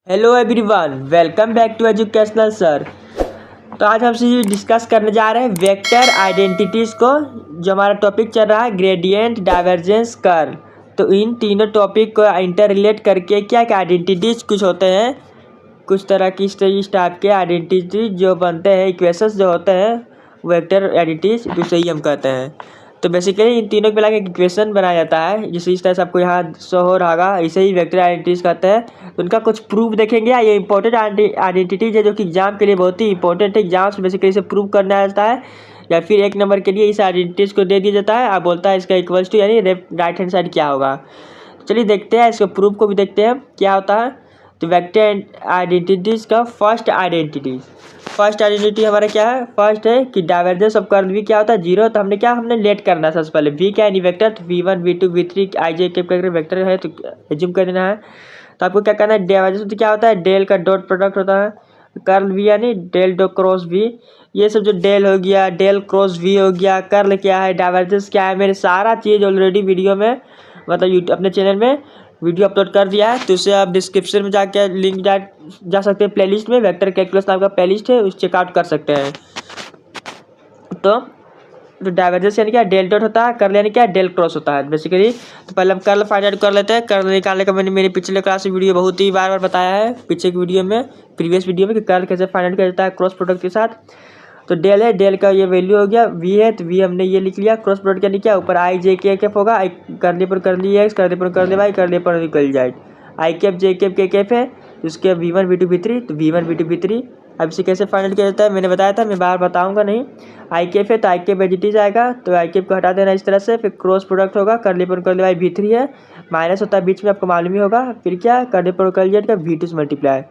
Hello everyone, welcome back to educational sir. तो आज हम से डिस्कस करने जा रहे हैं वेक्टर आइडेंटिटीज़ को, जो हमारा टॉपिक चल रहा है ग्रेडियंट, डाइवर्जेंस, कर्ल। तो इन तीनों टॉपिक को इंटर रिलेट करके क्या क्या आइडेंटिटीज़ कुछ होते हैं, कुछ तरह की इस टाइप के आइडेंटिटी जो बनते हैं, इक्वेशंस जो होते हैं वेक्टर आइडेंटिटीज, तो सही हम कहते हैं। तो बेसिकली इन तीनों को मिला के इक्वेशन बनाया जाता है, जिसे इस तरह से आपको यहाँ शो हो रहा होगा, इसे ही वेक्टर आइडेंटिटीज कहते हैं। तो उनका कुछ प्रूफ देखेंगे। ये इंपॉर्टेंट आइडेंटिटीज है जो कि एग्जाम के लिए बहुत ही इंपॉर्टेंट है। एग्जाम्स में बेसिकली इसे प्रूव करना जाता है, या फिर एक नंबर के लिए इस आइडेंटिटीज को दे दिया जाता है। आप बोलता है इसका इक्वल्स टू यानी राइट हैंड साइड क्या होगा। चलिए देखते हैं, इसको प्रूफ को भी देखते हैं क्या होता है। तो वेक्टर आइडेंटिटीज का फर्स्ट आइडेंटिटी हमारा क्या है, फर्स्ट है कि डाइवर्जेंस ऑफ कर्ल वी क्या होता है, जीरो। तो हमने लेट करना है सबसे पहले, वी क्या है वेक्टर, तो v1 v2 v3 आई जे के वेक्टर है, तो एज्यूम कर देना है। तो आपको क्या करना है, डाइवर्जेंस तो क्या होता है, डेल का डॉट प्रोडक्ट होता है, कर्ल वी यानी डेल डॉट क्रॉस वी। ये सब जो डेल हो गया, डेल क्रॉस वी हो गया, कर्ल क्या है, डाइवर्जेंस क्या है, मेरे सारा चीज़ ऑलरेडी वीडियो में मतलब यूट्यूब अपने चैनल में वीडियो अपलोड कर दिया है। तो उससे आप डिस्क्रिप्शन में जाके लिंक जा सकते हैं, प्लेलिस्ट में वेक्टर कैलकुलस नाम का प्लेलिस्ट है, उस चेकआउट कर सकते हैं। तो डाइवर्जेंस यानी क्या, डेल डॉट होता है, कर्ल यानी क्या, डेल क्रॉस होता है बेसिकली। तो पहले हम कर्ल फाइंड आउट कर लेते हैं। कर्ल निकालने का मैंने मेरे पिछले क्लास में वीडियो बहुत ही बार बताया है, पीछे की वीडियो में, प्रीवियस वीडियो में, कि कर्ल कैसे फाइंड आउट किया जाता है क्रॉस प्रोडक्ट के साथ। तो डेल है, डेल का ये वैल्यू हो गया, वी है, तो वी हमने ये लिख लिया। क्रॉस प्रोडक्ट यानी क्या, ऊपर आई जे के एफ होगा, करने पर कर ली एक्स, करने पर कर ले वाई, करने पर निकल जाए, आई कैप जे कैप के कैप है, तो उसके v1 v2 v3, तो v1 v2 v3। अब इसे कैसे फाइंड किया जाता है मैंने बताया था, मैं बार बताऊंगा नहीं। आई कैप है तो आई कैप एजिटीज आएगा, तो आई कैप को हटा देना इस तरह से। फिर क्रॉस प्रोडक्ट होगा, करने पर कर ले वाई v3 है, माइनस होता है बीच में, आपको मालूम ही होगा। फिर क्या, करने पर कर जेड का v2 से मल्टीप्लाई।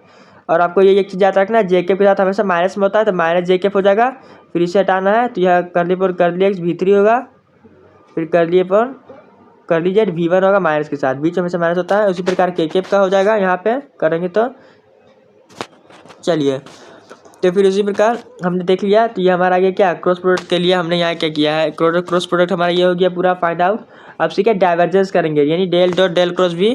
और आपको ये एक चीज़ याद रखना है, जे के साथ हमेशा माइनस में होता है, तो माइनस जे के हो जाएगा। फिर इसे हटाना है, तो यह करने पर कर लिया एक्स v3 होगा, फिर कर लिए पर कर लीजिए v1 होगा माइनस के साथ, बीच में हमेशा माइनस होता है। उसी प्रकार के केप का हो जाएगा, यहाँ पे करेंगे तो चलिए। तो फिर उसी प्रकार हमने देख लिया। तो ये हमारा आगे क्या, क्रॉस प्रोडक्ट के लिए हमने यहाँ क्या किया है, क्रॉस प्रोडक्ट हमारा ये हो गया पूरा फाइंड आउट। अब सीखे डाइवर्जेंस करेंगे, यानी del dot del cross V.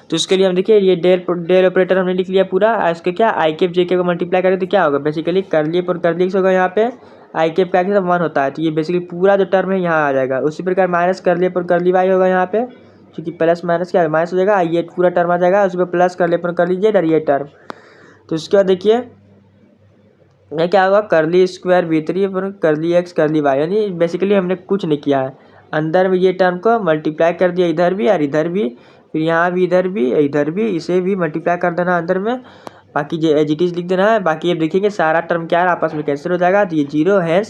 तो उसके लिए हम देखिए ये डेल ऑपरेटर हमने लिख लिया पूरा। इसके क्या, आई कैप जे के को मल्टीप्लाई करें तो क्या होगा, बेसिकली कर लिए पर कर लिया होगा, यहाँ पे आई कैप का सब 1 होता है, तो ये बेसिकली पूरा जो टर्म है यहाँ आ जाएगा। उसी प्रकार माइनस कर लिए पर कर ली वाई होगा यहाँ पे, क्योंकि प्लस माइनस क्या है, माइनस हो जाएगा, ये पूरा टर्म आ जाएगा, उस पर प्लस कर लिए पर कर लीजिए और ये टर्म। तो उसके बाद देखिए ये क्या होगा, करली स्क्वायर v3 पर करली एक्स करली वाई, यानी बेसिकली हमने कुछ नहीं किया है, अंदर में ये टर्म को मल्टीप्लाई कर दिया, इधर भी और इधर भी, फिर यहाँ भी, इधर भी, इसे भी मल्टीप्लाई कर देना अंदर में, बाकी जो एजिटीज लिख देना है। बाकी अब देखेंगे सारा टर्म क्या है, आपस में कैंसिल हो जाएगा, तो ये जीरो है।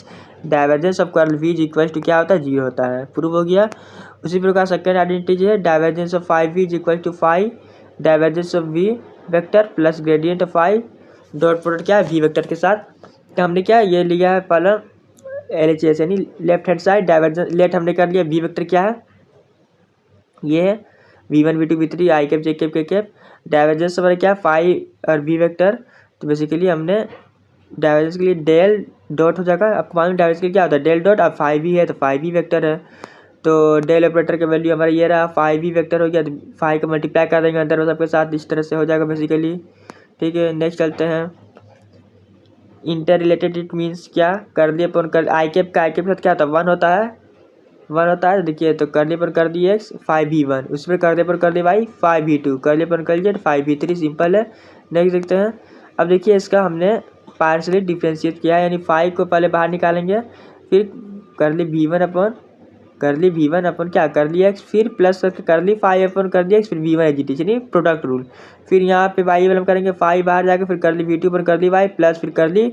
Divergence of curl V equal to क्या होता है, जीरो होता है, प्रूव हो गया। उसी प्रकार सेकेंड आइडेंटिटी है, divergence of five V equal to five divergence of V vector plus gradient of five dot product क्या है वी वेक्टर के साथ। तो हमने क्या ये लिया है पहले LHS यानी left hand side, divergence let हमने कर लिया, वी वेक्टर क्या है, ये है v1 v2 v3 आई कैप जे कैप के कैप। डाइवर्जेंस हमारा क्या, फाइव और वी वेक्टर। तो बेसिकली हमने डाइवर्जेंस के लिए डेल डॉट हो जाएगा, आपको मालूम डाइवर्जेंस के लिए क्या होता है, डेल डॉट। अब फाइव ही है तो फाइव ही वेक्टर है, तो डेल ऑपरेटर का वैल्यू हमारा ये रहा, फाइव ही वेक्टर हो गया, तो फाइव को मल्टीप्लाई कर देंगे अंदर में सबके साथ, इस तरह से हो जाएगा बेसिकली। ठीक है, नेक्स्ट चलते हैं। इंटर रिलेटेड इट मीन्स क्या, कर लिए पर कर आई कैप का आई कैप के साथ क्या होता है, 1 होता है, 1 होता है। देखिए तो करने पर कर दिए एक्स 5v1, उस पर करने पर कर दिए वाई 5v2, करने पर कर लीजिए 5v3, सिंपल है। नेक्स्ट देखते हैं। अब देखिए इसका हमने पार्शली डिफ्रेंशिएट किया है, यानी 5 को पहले बाहर निकालेंगे, फिर कर ली v1 अपन कर ली v1 अपन क्या कर लिया एक्स, फिर प्लस करके कर ली 5 अपन कर दिया एक्स, फिर v1 एजिटी यानी प्रोडक्ट रूल। फिर यहाँ पे वाई वाला करेंगे 5 बाहर जाके, फिर कर ली v2 पर कर ली वाई प्लस फिर कर ली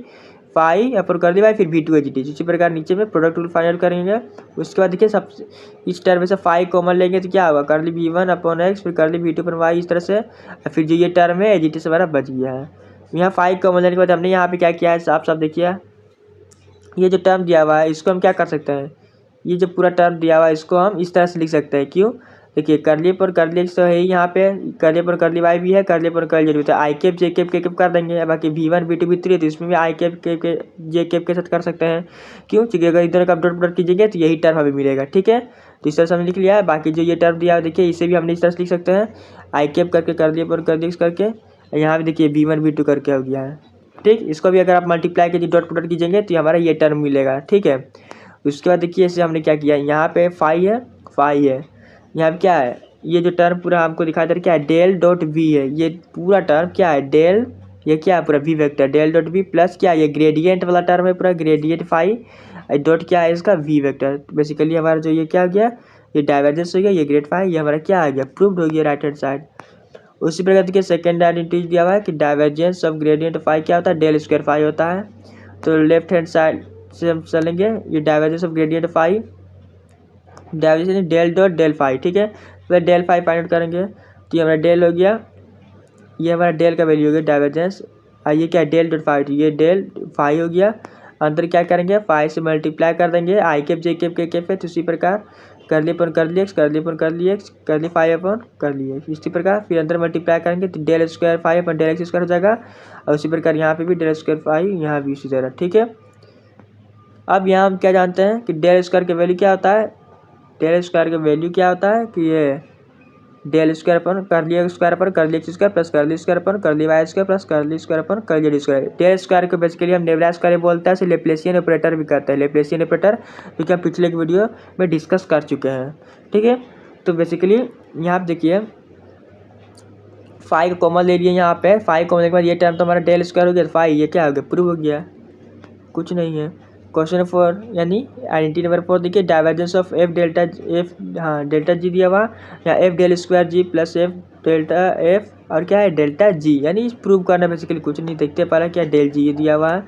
5 अपन कर ली वाई, फिर v2 एजिटी। इसी प्रकार नीचे में प्रोडक्ट रूल फाइनल करेंगे। उसके बाद देखिए सब इस टर्म में से 5 कॉमन लेंगे तो क्या होगा, कर ली v1 अपन एक्स, फिर कर ली v2 पर वाई, इस तरह से। फिर जो ये टर्म है एजिटी से हमारा बच गया है। यहाँ 5 कॉमन लेने के बाद हमने यहाँ पे क्या किया है, साफ देखिए ये जो टर्म दिया हुआ है इसको हम क्या कर सकते हैं, ये जो पूरा टर्म दिया हुआ है इसको हम इस तरह से लिख सकते हैं। क्यों, देखिए कर लिए पर कर लिए तो है ही, यहाँ पे कर लिए पर कर ली वाई भी है, कर लिए पर कर लिए तो आई कैप जे कैप के कैप कर देंगे। बाकी v1 v2 v3 तो इसमें भी आई कैप के जे कैप के साथ कर सकते हैं। क्यों, क्योंकि अगर इधर का डॉट डॉट कीजिएगा तो यही टर्म हमें मिलेगा। ठीक है, तो इस तरह से हमने लिख लिया है। बाकी जो ये टर्म दिया है देखिए इसे भी हमने इस तरह से लिख सकते हैं, आई कैप करके कर लिए पर कर दिए करके, यहाँ पे देखिए V1 V2 करके हो गया है। ठीक, इसको भी अगर आप मल्टीप्लाई कीजिए डॉट प्रोडक्ट कीजिएंगे तो हमारा ये टर्म मिलेगा। ठीक है, उसके बाद देखिए इसे हमने क्या किया, यहाँ पे फाई है, फाई है, यहाँ पे क्या है, ये जो टर्म पूरा हमको दिखाई दे रहा है क्या है, डेल डॉट वी है। ये पूरा टर्म क्या है, डेल, ये क्या है पूरा V vector, del dot V plus क्या है, ये ग्रेडियंट वाला टर्म है पूरा, ग्रेडियंट फाई डॉट क्या है इसका वी वेक्टर। बेसिकली हमारा जो ये क्या हो गया, ये डाइवर्जेंस हो गया, ये ग्रेड फाई, ये हमारा क्या आ गया, प्रूव्ड हो गया राइट हैंड साइड। उसी प्रकार देखिए सेकेंड आइडेंटिटी दिया हुआ है कि डाइवर्जेंस ऑफ ग्रेडियंट फाई क्या होता है, डेल स्क्वायर फाई होता है। तो लेफ्ट हैंड साइड से हम चलेंगे, ये divergence of gradient phi, divergence del dot del phi. ठीक है, तो डेल फाई फाइंड आउट करेंगे तो ये हमारा डेल हो गया, ये हमारा डेल का वैल्यू हो गया डाइवर्जेंस। ये क्या है, डेल डॉट फाई, ये डेल फाई हो गया। अंदर क्या करेंगे, फाई से मल्टीप्लाई कर देंगे, आई कैप जे कैप के कैप है, तो इसी प्रकार कर ली अपन कर ली एक्स, कर ली अपन कर ली एक्स, कर ली फाई अपन कर ली एक्स, इसी प्रकार फिर अंदर मल्टीप्लाई करेंगे तो डेल स्क्वायर फाई अपन डेल एक्स स्क्वायर हो जाएगा। और उसी प्रकार यहाँ पे भी डेल स्क्वायर फाई, यहाँ भी इसी तरह। ठीक है, अब यहाँ हम क्या जानते हैं कि डेल स्क्वायर का वैल्यू क्या होता है, डेल स्क्वायर का वैल्यू क्या होता है कि ये डेल स्क्वायर अपन कर लिया स्क्वायर पर कर लिया एक्स स्क्वायर प्लस कर ली स्क्वायर पर कर ली वाई स्क्वायर प्लस कर ली स्क्वायर पर कर लिया स्क्वायर। डेल स्क्वायर को बेसिकली हम नेबरा स्क्वायर बोलते हैं, इसे लेप्लेसियन ऑपरेटर भी कहते हैं, लेप्लेसियन ऑपरेटर, क्योंकि हम पिछले की वीडियो में डिस्कस कर चुके हैं। ठीक है, तो बेसिकली यहाँ पे देखिए फाई का कॉमन ले लिए, यहाँ पे फाई कॉमन लेने के बाद ये टर्म तो हमारा डेल स्क्वायर हो गया, फाई ये क्या हो गया, प्रूव हो गया, कुछ नहीं है। क्वेश्चन 4 यानी आइडेंटिटी नंबर 4 देखिए, divergence of F delta F, हाँ डेल्टा जी दिया हुआ, या F del square G plus F delta F और क्या है डेल्टा जी, यानी प्रूव करना बेसिकली कुछ नहीं, देखते पहले क्या डेल जी ये दिया हुआ है,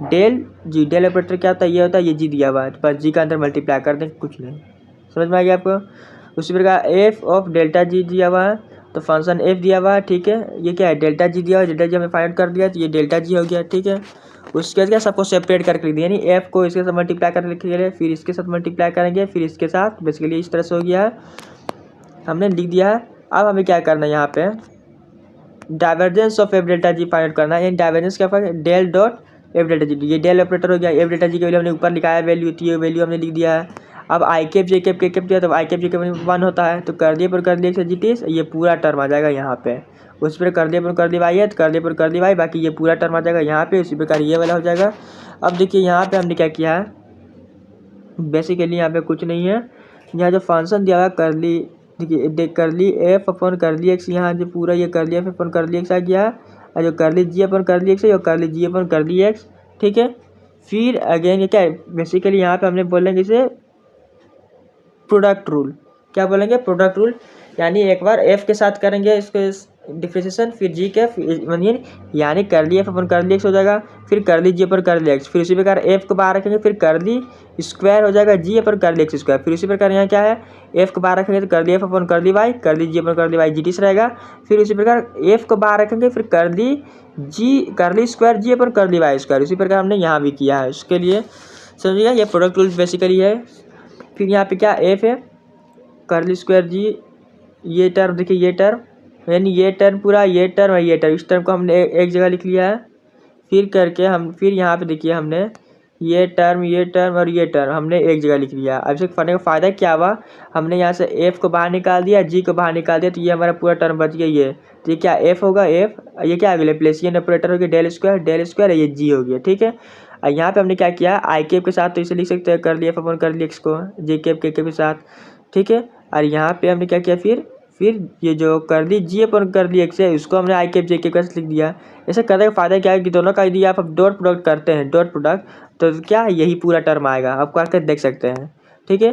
डेल जी, डेल ऑपरेटर क्या होता है, ये होता है ये जी दिया हुआ है, बस जी का अंदर मल्टीप्लाई कर दें, कुछ नहीं। समझ में आ गया आपको। उसी प्रकार एफ ऑफ डेल्टा जी दिया हुआ है, तो फंक्शन एफ दिया हुआ है। ठीक है, ये क्या है डेल्टा जी दिया हुआ है, डेल्टा जी हमें फाइंड कर दिया तो ये डेल्टा जी हो गया। ठीक है, उसके बाद क्या सबको सेपरेट करके लिख दिया, यानी एफ को इसके साथ मल्टीप्लाई करके लिखेंगे, फिर इसके साथ मल्टीप्लाई करेंगे, फिर इसके साथ, बेसिकली इस तरह से हो गया है, हमने लिख दिया है। अब हमें क्या करना है, यहाँ पे divergence of F delta G find करना है, यानी डाइवर्जेंस क्या है, del dot F delta G, ये डेल ऑपरेटर हो गया, एफ डेल्टा जी की वैल्यू हमने ऊपर लिखा है, वैल्यू थी ये वैल्यू हमने लिख दिया है। अब आई कैप जे कैप के कैप दिया, तो आई कैप जे कैप 1 होता है, तो कर दिए पर कर दिए जी टी, ये पूरा टर्म आ जाएगा यहाँ पे, उस पर कर दिए पर कर दी वाई है, तो कर दिए पर कर दी वाई, बाकी ये पूरा टर्म आ जाएगा यहाँ पे, उसी प्रकार ये वाला हो जाएगा। अब देखिए यहाँ पे हमने क्या किया है, बेसिकली यहाँ पे कुछ नहीं है, यहाँ जो फंक्शन दिया हुआ कर ली, देखिए कर ली एफ अपन कर ली एक्स, यहाँ जो पूरा ये कर लिया एफ अपन कर ली एक्स आ गया, और जो कर ली जी अपन कर ली एक्स है, कर ली जी अपन कर ली एक्स। ठीक है, फिर अगेन ये क्या है, बेसिकली यहाँ पे हमने बोलेंगे इसे प्रोडक्ट रूल, क्या बोलेंगे प्रोडक्ट रूल, यानी एक बार एफ के साथ करेंगे इसको डिफ्रेंशिएशन, फिर जी के यानी कर ली एफ अपन कर ली एक्स हो जाएगा, फिर कर ली जी अपन कर ली एक्स, फिर उसी प्रकार एफ को बाहर रखेंगे, फिर कर ली स्क्वायर हो जाएगा जी अपन कर ली एक्स स्क्वायर, फिर उसी प्रकार यहाँ क्या है एफ को बाहर रखेंगे तो कर ली एफ अपन कर ली वाई, कर ली जी अपन कर ली वाई जी टी से रहेगा, फिर उसी प्रकार एफ को बाहर रखेंगे, फिर कर ली जी कर ली स्क्वायर जी अपन कर ली वाई स्क्वायर, उसी प्रकार हमने यहाँ भी किया है। उसके लिए समझिएगा ये प्रोडक्ट रूल बेसिकली है। फिर यहाँ पे क्या एफ है कर ली स्क्वायर जी, ये टर्म देखिए ये टर्म, यानी ये टर्म पूरा, ये टर्म और ये टर्म, इस टर्म को हमने एक जगह लिख लिया है। फिर करके हम फिर यहाँ पे देखिए हमने ये टर्म और ये टर्म हमने एक जगह लिख लिया। अब इसे पढ़ने का फ़ायदा क्या हुआ, हमने यहाँ से एफ को बाहर निकाल दिया, जी को बाहर निकाल दिया, तो ये हमारा पूरा टर्म बच गया। ये तो ये क्या एफ होगा, एफ ये क्या आ गया लेप्लेसियन ऑपरेटर हो गया, डेल स्क्वायर ये जी हो गया। ठीक है, और यहाँ पे हमने क्या किया आई कैप के साथ, तो इसे लिख सकते हैं कर लिया एफ अपन कर लिया एक्स को जे कैप के कैप के साथ। ठीक है, और यहाँ पे हमने क्या किया, फिर ये जो कर दी जी अपन कर ली एक्स है, उसको हमने आई कैप जे कैप कैसे लिख दिया। ऐसे करने का फ़ायदा क्या है कि दोनों का यदि आप डॉट प्रोडक्ट करते हैं, डॉट प्रोडक्ट, तो क्या यही पूरा टर्म आएगा, आप करके देख सकते हैं। ठीक है,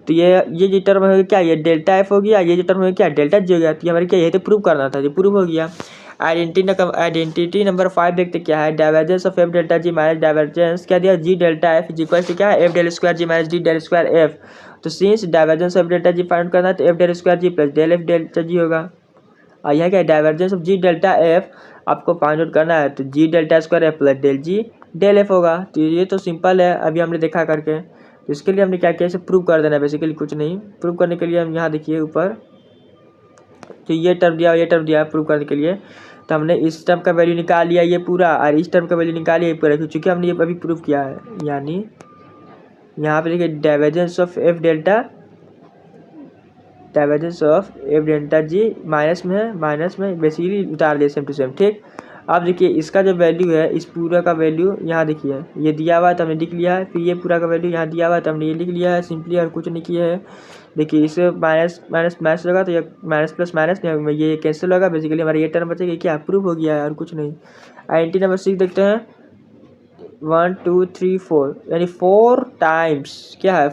तो ये जो टर्म हो गया क्या, ये डेल्टा एफ हो गया, ये जो टर्म हो गया क्या डेल्टा जी हो गया, तो हमारे क्या यही तो प्रूव करना था, ये प्रूव हो गया। आइडेंटिटी नंबर 5 देखते क्या है, divergence of F delta G minus divergence क्या दिया G delta F is equal to क्या है F del square G minus D del square F. तो since divergence of delta G find करना है तो F del square G plus del F delta G होगा। और यहाँ क्या है divergence of G delta F आपको फाइंड आउट करना है, तो G delta square F plus del जी डेल एफ होगा। तो ये तो सिंपल है, अभी हमने देखा करके। तो इसके लिए हमने क्या किया, इसे प्रूव कर देना है, बेसिकली कुछ नहीं। प्रूव करने के लिए हम यहाँ देखिए ऊपर, तो ये टर्म दिया प्रूव करने के लिए, तो हमने इस टर्म का वैल्यू निकाल लिया ये पूरा, और इस टर्म का वैल्यू निकाल लिया ये पूरा, क्योंकि हमने ये अभी प्रूव किया है। यानी यहाँ पे देखिए divergence of F delta divergence of F delta G minus में है, माइनस में बेसिकली उतार दिया सेम टू सेम। ठीक, अब देखिए इसका जो वैल्यू है, इस पूरा का वैल्यू यहाँ देखिए ये दिया हुआ है तो हमने लिख लिया है, फिर ये पूरा का वैल्यू यहाँ दिया हुआ है तो हमने ये लिख लिया है सिंपली, और कुछ नहीं किया है। देखिए इसे माइनस माइनस माइनस होगा तो ये माइनस प्लस माइनस ये कैंसिल होगा, बेसिकली हमारा ये टर्म बचेगा, क्या प्रूफ हो गया है और कुछ नहीं। आइडेंटिटी नंबर 6 देखते हैं, 1 2 3 4 यानी 4 टाइम्स क्या है,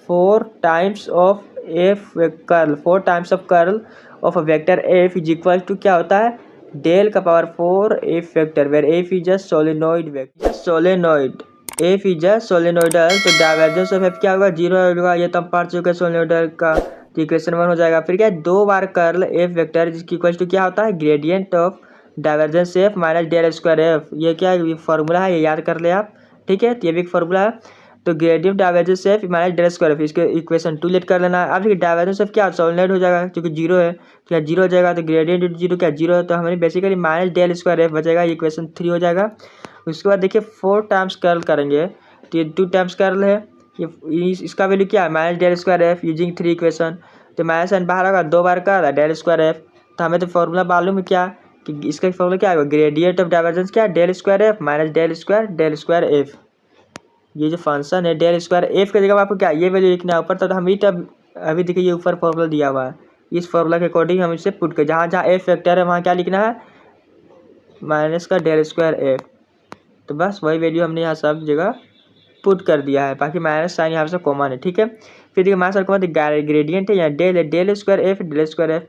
4 times of F curl, 4 times of curl of a vector F is equal to क्या होता है, डेल का power 4 F vector where F is a solenoid vector, solenoid F is a solenoidal, तो डाइवर्जेंस ऑफ एफ क्या होगा, 0 होगा, ये तो हम पढ़ चुके हैं सोलेनोइडल का, तो इक्वेशन 1 हो जाएगा। फिर क्या, 2 बार कर्ल एफ वेक्टर जिसकी इक्वल टू क्या होता है, gradient of divergence F minus del square F, ये क्या है, फॉर्मूला है, ये याद कर ले आप। ठीक है, तो ये भी एक फॉर्मूला है, तो gradient divergence F minus del square F, इसके इक्वेशन 2 लेट कर लेना है। अब देखिए डाइवर्जेंस एफ क्या सोलेनोइड हो जाएगा क्योंकि 0 है, क्या 0 हो जाएगा, तो ग्रेडियंट 0 क्या 0 है, तो हमें basically minus del square F बचेगा, इक्वेशन 3 हो जाएगा। उसके बाद देखिए 4 टाइम्स कर्ल करेंगे तो ये 2 टाइम्स कर्ल है, ये इसका वैल्यू क्या है, minus del square F using 3 equation, तो माइनस एन बाहर होगा, 2 बार कर्ल डेल स्क्वायर एफ, तो हमें तो फॉर्मूला मालूम है क्या कि इसका फॉर्मूला क्या होगा, ग्रेडियंट ऑफ डाइवर्जेंस क्या है, del square F minus del square F. ये जो फंक्शन है डेल स्क्वायर एफ की जगह आपको क्या ये वैल्यू लिखना है ऊपर, तो हम ही तब अभी देखिए ये ऊपर फॉर्मूला दिया हुआ है, इस फॉर्मूला के अकॉर्डिंग हम इसे पुट कर, जहाँ जहाँ एफ वेक्टर है वहाँ क्या लिखना है, माइनस का डेल स्क्वायर एफ, तो बस वही वैल्यू हमने यहाँ सब जगह पुट कर दिया है, बाकी माइनस साइन यहाँ से कॉमन है। ठीक है, फिर देखिए माइनस कॉमन ग्रेडियंट है यहाँ डेल स्क्वायर एफ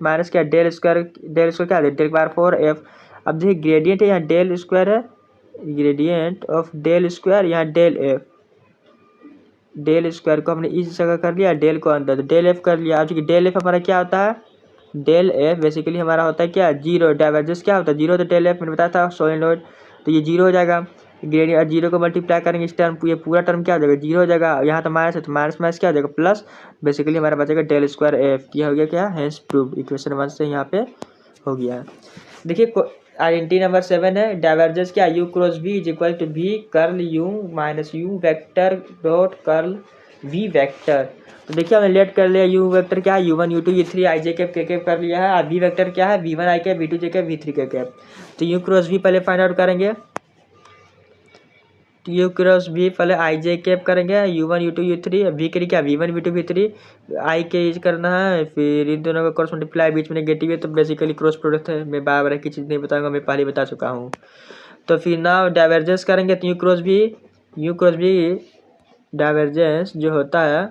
माइनस क्या डेल स्क्वायर क्या है, डेल बार 4 एफ। अब देखिए ग्रेडियंट है यहाँ डेल स्क्वायर है, ग्रेडियंट ऑफ डेल स्क्वायर यहाँ डेल एफ, डेल स्क्वायर को हमने इस जगह कर लिया, डेल को अंदर, तो डेल एफ कर लिया। अब चूंकि डेल एफ हमारा क्या होता है, डेल एफ बेसिकली हमारा होता है क्या, 0, डाइवर्जेंस क्या होता है 0, तो डेल एफ मैंने बताया था सोलेनोइड, तो ये 0 हो जाएगा, ग्रेडियंट 0 को मल्टीप्लाई करेंगे इस टर्म, ये पूरा टर्म क्या हो जाएगा 0 हो जाएगा, यहाँ तो माइनस है तो माइनस माइनस क्या हो जाएगा प्लस, बेसिकली हमारा बचेगा डेल स्क्वायर एफ, ये हो गया क्या, हेंस प्रूव्ड, इक्वेशन 1 से यहाँ पे हो गया। देखिए आइडेंटिटी नंबर 7 है, डाइवर्जेंस क्या, U cross V is equal to V curl U minus U vector dot curl V vector. तो देखिए हमने लेट कर लिया, यू वेक्टर क्या है, u1 u2 u3 i j cap के कैप कर लिया है, और वी वेक्टर क्या है, v1 i cap v2 j cap v3 के कैप। तो यू क्रॉस वी पहले फाइंड आउट करेंगे, तो यू क्रॉस वी पहले आई जे कैप करेंगे, u1 u2 u3, वी के लिए क्या v1 v2 v3, आई के यूज करना है, फिर इन दोनों का क्रॉस मल्टीप्लाई, बीच में नेगेटिव है तो बेसिकली क्रॉस प्रोडक्ट है, मैं बार बार की चीज़ नहीं बताऊंगा, मैं पहले बता चुका हूँ। तो फिर ना डाइवर्जेंस करेंगे तो यू क्रॉस भी डाइवर्जेंस जो होता है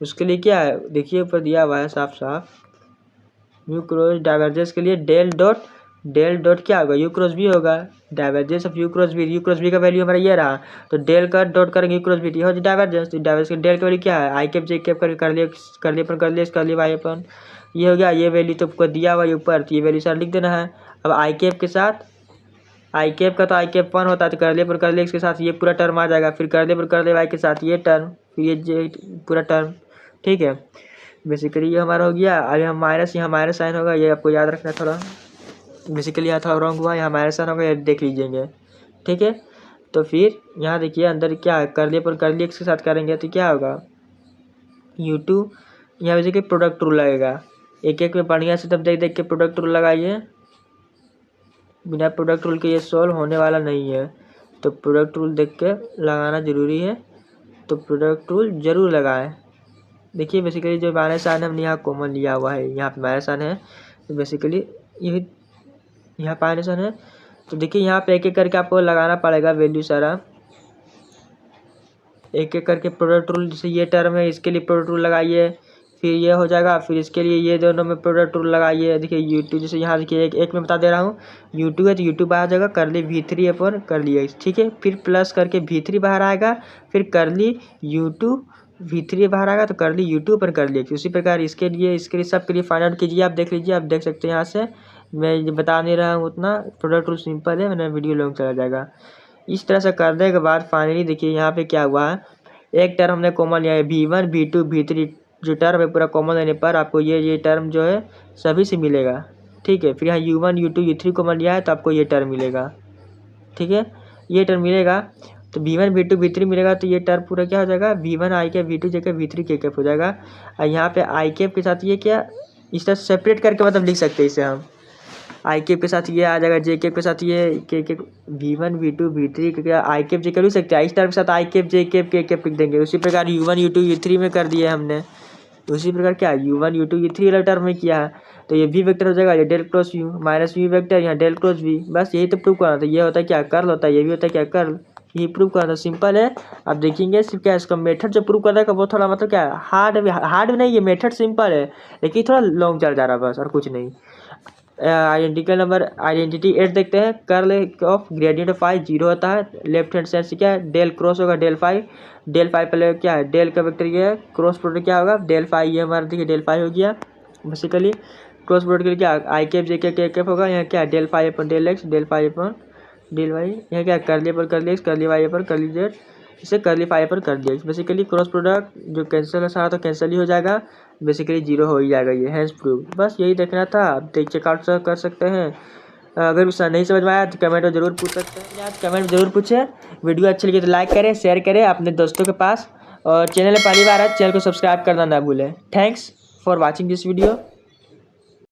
उसके लिए क्या है, देखिए ऊपर दिया हुआ है साफ साफ, यू क्रॉस डाइवर्जेंस के लिए डेल डॉट क्या होगा, यू क्रॉस भी होगा, divergence of U cross B का वैल्यू हमारा ये रहा, तो डेल का डॉट करेंगे यू क्रॉस बी, ये हो डाइवर्जेंस, तो डाइवर्जेंस के डेल का वैल्यू क्या है, आई कैप जे कैप कर लिया वाई अपन, ये हो गया, ये वैल्यू तो आपको दिया हुआ है ऊपर, तो ये वैल्यू सर लिख देना है। अब आई कैप के साथ, आई कैप का तो आई कैप 1 होता है, तो कर ले इसके साथ ये पूरा टर्म आ जाएगा, फिर कर ले वाई के साथ ये टर्म, फिर ये पूरा टर्म। ठीक है, बेसिकली ये हमारा हो गया। अब यहाँ माइनस साइन होगा, ये आपको याद रखना थोड़ा, बेसिकली यहाँ थोड़ा रॉन्ग हुआ, यहाँ माइनस साइन होगा, ये देख लीजिएंगे। ठीक है, तो फिर यहाँ देखिए अंदर क्या है, कर लिए इसके साथ करेंगे तो क्या होगा, u2 यहाँ बेसिकली प्रोडक्ट रूल लगेगा, एक एक में बढ़िया से तब देख के प्रोडक्ट रूल लगाइए, बिना प्रोडक्ट रूल के ये सॉल्व होने वाला नहीं है, तो प्रोडक्ट रूल देख के लगाना ज़रूरी है, तो प्रोडक्ट रूल ज़रूर लगाएं। देखिए बेसिकली जो माइनस साइन है हमने यहाँ कॉमन लिया हुआ है, यहाँ पे माइनस साइन है, तो बेसिकली ये यहाँ पे माइनस साइन है, तो देखिए यहाँ पे एक एक करके आपको लगाना पड़ेगा वैल्यू सारा, एक एक करके प्रोडक्ट रूल, जैसे ये टर्म है इसके लिए प्रोडक्ट रूल लगाइए, फिर ये हो जाएगा, फिर इसके लिए ये दोनों में प्रोडक्ट रूल लगाइए। देखिए u2 जैसे यहाँ देखिए एक में बता दे रहा हूँ, u2 है तो u2 बाहर जाएगा, कर ली v3 अपन कर लिया, ठीक है, फिर प्लस करके v3 बाहर आएगा, फिर कर ली u2 v3 बाहर आएगा तो कर ली u2 पर कर लिया। उसी प्रकार इसके लिए सब के लिए फाइंड आउट कीजिए, आप देख लीजिए, आप देख सकते हैं यहाँ से, मैं बता नहीं रहा हूँ उतना, प्रोडक्ट रूल सिंपल है, मैंने वीडियो लॉन्ग चला जाएगा। इस तरह से करने के बाद फाइनली देखिए यहाँ पे क्या हुआ है, एक टर्म हमने कॉमन लिया है, v1 v2 v3 जो टर्म है पूरा कॉमन लेने पर आपको ये टर्म जो है सभी से मिलेगा। ठीक है, फिर यहाँ u1 u2 u3 कॉमन लिया है तो आपको ये टर्म मिलेगा। ठीक है, ये टर्म मिलेगा, तो V1 V2 V3 मिलेगा तो ये टर्म पूरा क्या हो जाएगा, V1 I cap V2 J cap V3 K cap हो जाएगा। और यहाँ पे I कैप के साथ ये क्या, इस तरह सेपरेट करके मतलब लिख सकते हैं इसे हम। आई कैप के साथ ये आ जाएगा, जे कैप के साथ ये के V1 V2 V3 क्या आई कैप जे कैप लिख सकते हैं। इस टर्म के साथ आई कैप जे कैप के कैप लिख देंगे। उसी प्रकार U1 U2 U3 में कर दिया हमने। उसी प्रकार क्या U1 U2 U3 वाला टर्म में किया है तो ये V वेक्टर हो जाएगा, ये del cross U minus V vector, यहाँ डेल क्रॉस V। बस यही तो प्रूव करना था। ये होता है क्या, कर्ल होता है, ये भी होता है क्या, कर्ल। ये प्रूव करना था, सिंपल है। आप देखेंगे सिर्फ क्या इसका मेथड जो प्रूव कर रहा है वो थोड़ा मतलब क्या हार्ड नहीं, ये मेथड सिंपल है लेकिन थोड़ा लॉन्ग चल जा रहा है बस, और कुछ नहीं। आइडेंटिटी 8 देखते हैं। Curl of gradient of phi 0 होता है। लेफ्ट हैंड साइड से क्या है, डेल क्रॉस होगा डेल फाई। डेल फाई पहले क्या है, डेल का वेक्टर ये है, क्रॉस प्रोडक्ट क्या होगा, डेल फाई। ये हमारा देखिए डेल फाई हो गया। बेसिकली क्रॉस प्रोडक्ट के लिए क्या आई कैप जे कैप होगा। यहाँ क्या डेल फाई अपन डेल एक्स, डेल फाई अपन डेल वाई। यहाँ क्या करली पर करली एक्स, करली वाई पर करली जेड, इसे करली फाई पर कर दिया। बेसिकली क्रॉस प्रोडक्ट जो कैंसिल है सारा तो कैंसिल ही हो जाएगा, बेसिकली 0 हो ही जाएगा ये, हैंस प्रूव। बस यही देखना था। आप चेकआउट कर सकते हैं। अगर नहीं समझ में आया तो कमेंट में ज़रूर पूछ सकते हैं, आप कमेंट में ज़रूर पूछें। वीडियो अच्छी लगी तो लाइक करें, शेयर करें अपने दोस्तों के पास, और चैनल में पहली बार है चैनल को सब्सक्राइब करना ना भूलें। Thanks for watching this video.